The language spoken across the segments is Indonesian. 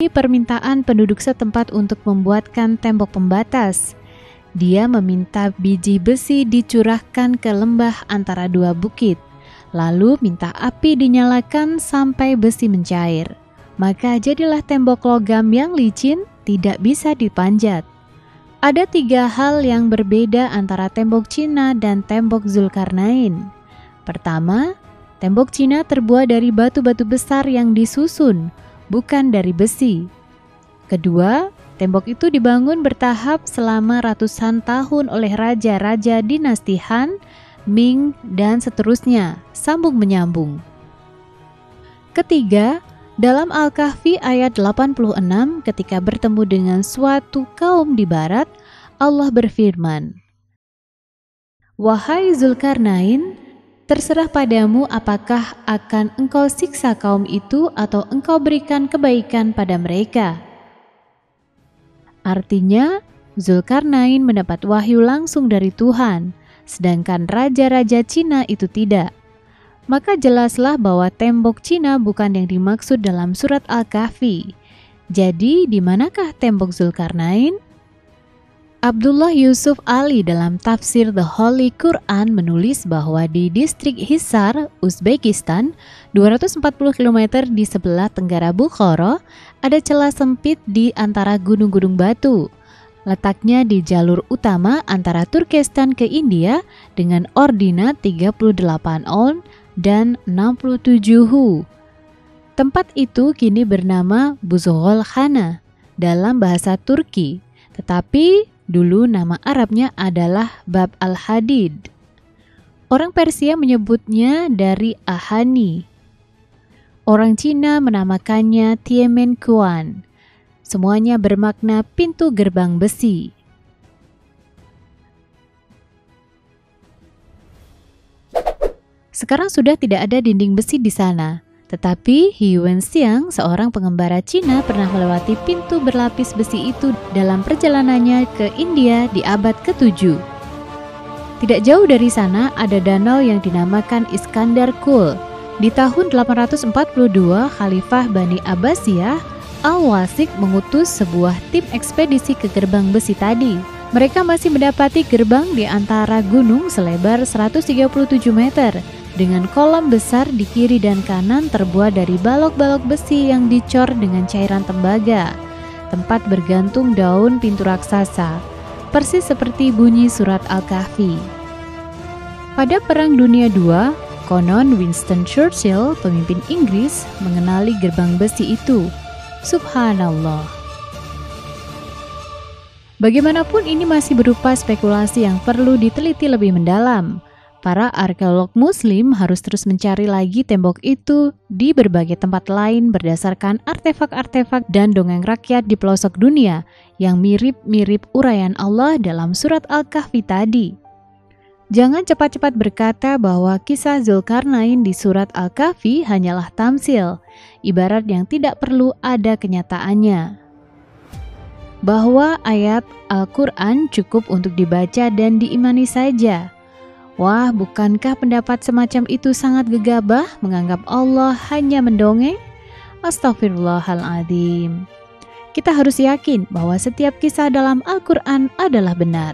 permintaan penduduk setempat untuk membuatkan tembok pembatas. Dia meminta biji besi dicurahkan ke lembah antara dua bukit, lalu minta api dinyalakan sampai besi mencair. Maka jadilah tembok logam yang licin, tidak bisa dipanjat. Ada 3 hal yang berbeda antara tembok Cina dan tembok Zulkarnain. Pertama, tembok Cina terbuat dari batu-batu besar yang disusun, bukan dari besi. Kedua, tembok itu dibangun bertahap selama ratusan tahun oleh raja-raja dinasti Han, Ming, dan seterusnya, sambung menyambung. Ketiga, dalam Al-Kahfi ayat 86 ketika bertemu dengan suatu kaum di barat, Allah berfirman, "Wahai Zulkarnain, terserah padamu apakah akan engkau siksa kaum itu atau engkau berikan kebaikan pada mereka." Artinya, Zulkarnain mendapat wahyu langsung dari Tuhan, sedangkan raja-raja Cina itu tidak. Maka jelaslah bahwa tembok Cina bukan yang dimaksud dalam surat Al-Kahfi. Jadi, di manakah tembok Zulkarnain? Abdullah Yusuf Ali dalam tafsir The Holy Quran menulis bahwa di distrik Hisar, Uzbekistan, 240 km di sebelah tenggara Bukhara, ada celah sempit di antara gunung-gunung batu. Letaknya di jalur utama antara Turkestan ke India dengan ordinat 38 on dan 67 hu. Tempat itu kini bernama Buzghol Khana dalam bahasa Turki, tetapi dulu nama Arabnya adalah Bab al-Hadid. Orang Persia menyebutnya dari Ahani. Orang Cina menamakannya Tiemenkuan. Semuanya bermakna pintu gerbang besi. Sekarang sudah tidak ada dinding besi di sana, tetapi He Wenxiang, seorang pengembara Cina, pernah melewati pintu berlapis besi itu dalam perjalanannya ke India di abad ke-7. Tidak jauh dari sana ada danau yang dinamakan Iskandar Kul. Di tahun 842, Khalifah Bani Abbasiyah, Al-Wasik mengutus sebuah tim ekspedisi ke gerbang besi tadi. Mereka masih mendapati gerbang di antara gunung selebar 137 meter, dengan kolom besar di kiri dan kanan terbuat dari balok-balok besi yang dicor dengan cairan tembaga. Tempat bergantung daun pintu raksasa, persis seperti bunyi surat Al-Kahfi. Pada Perang Dunia II, konon Winston Churchill, pemimpin Inggris, mengenali gerbang besi itu. Subhanallah. Bagaimanapun ini masih berupa spekulasi yang perlu diteliti lebih mendalam. Para arkeolog muslim harus terus mencari lagi tembok itu di berbagai tempat lain berdasarkan artefak-artefak dan dongeng rakyat di pelosok dunia yang mirip-mirip uraian Allah dalam surat Al-Kahfi tadi. Jangan cepat-cepat berkata bahwa kisah Zulkarnain di surat Al-Kahfi hanyalah tamsil, ibarat yang tidak perlu ada kenyataannya. Bahwa ayat Al-Quran cukup untuk dibaca dan diimani saja. Wah, bukankah pendapat semacam itu sangat gegabah menganggap Allah hanya mendongeng? Astaghfirullahaladzim. Kita harus yakin bahwa setiap kisah dalam Al-Quran adalah benar,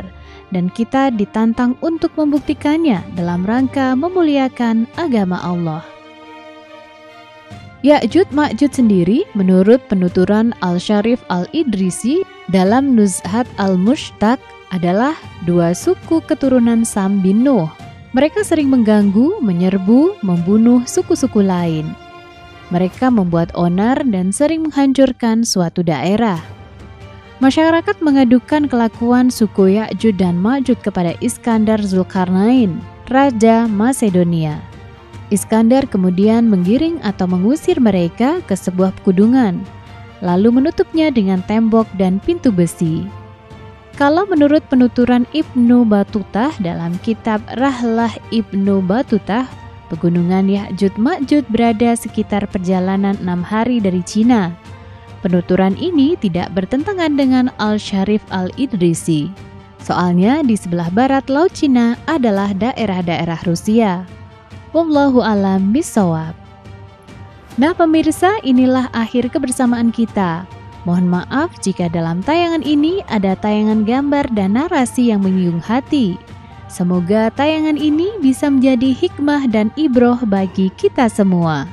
dan kita ditantang untuk membuktikannya dalam rangka memuliakan agama Allah. Ya'jud Ma'jud sendiri menurut penuturan Al-Syarif Al-Idrisi dalam Nuzhat Al-Mushtaq adalah 2 suku keturunan Sam bin Nuh. Mereka sering mengganggu, menyerbu, membunuh suku-suku lain. Mereka membuat onar dan sering menghancurkan suatu daerah. Masyarakat mengadukan kelakuan suku Ya'jud dan Ma'jud kepada Iskandar Zulkarnain, Raja Macedonia. Iskandar kemudian menggiring atau mengusir mereka ke sebuah pegunungan, lalu menutupnya dengan tembok dan pintu besi. Kalau menurut penuturan Ibnu Batutah dalam kitab Rahlah Ibnu Batutah, pegunungan Ya'jud Ma'jud berada sekitar perjalanan 6 hari dari Cina. Penuturan ini tidak bertentangan dengan Al-Syarif Al-Idrisi. Soalnya di sebelah barat Laut Cina adalah daerah-daerah Rusia. Wallahu a'lam bishawab. Nah pemirsa, inilah akhir kebersamaan kita. Mohon maaf jika dalam tayangan ini ada tayangan gambar dan narasi yang menyinggung hati. Semoga tayangan ini bisa menjadi hikmah dan ibroh bagi kita semua.